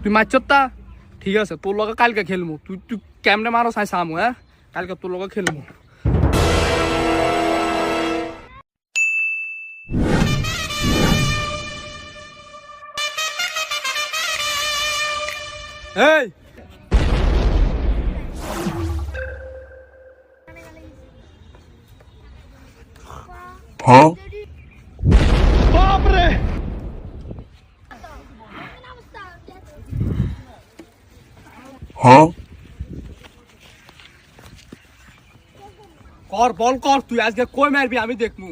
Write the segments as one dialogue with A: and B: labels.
A: তুই মারছত তা ঠিক আছে, তোর লগে কালকে খেলবো। তুই তুই কেমনে মারো চাই চামু, হ্যাঁ কালকে তোর লগে খেলবো। এই বাপরে, কর বল কর, তুই আজকে কই মারবি আমি দেখমু।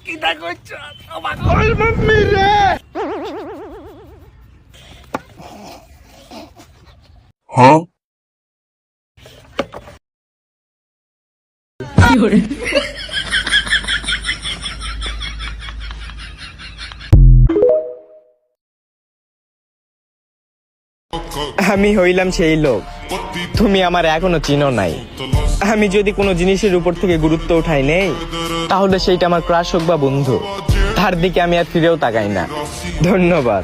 A: কিটা করছ আমার মাম্মি রে?
B: আমি হইলাম সেই লোক, তুমি আমার এখনো চিনো নাই। আমি যদি কোনো জিনিসের উপর থেকে গুরুত্ব উঠাই নেই, তাহলে সেইটা আমার ক্রাশ হোক বা বন্ধু, তার দিকে আমি আর ফিরেও তাকাই না। ধন্যবাদ।